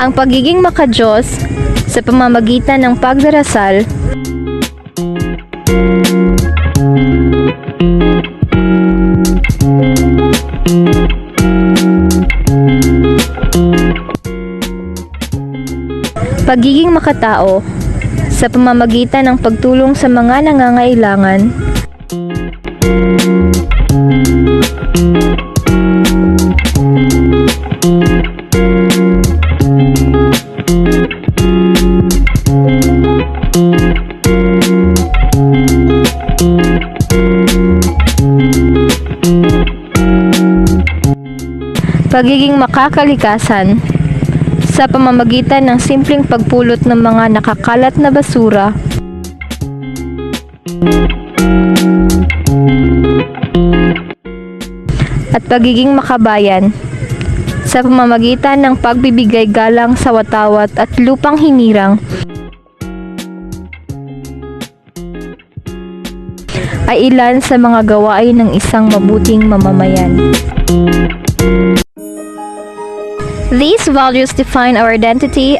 Ang pagiging makadiyos sa pamamagitan ng pagdarasal pagiging makatao sa pamamagitan ng pagtulong sa mga nangangailangan pagiging makakalikasan sa pamamagitan ng simpleng pagpulot ng mga nakakalat na basura at pagiging makabayan sa pamamagitan ng pagbibigay galang sa watawat at lupang hinirang ay ilan sa mga gawain ng isang mabuting mamamayan. These values define our identity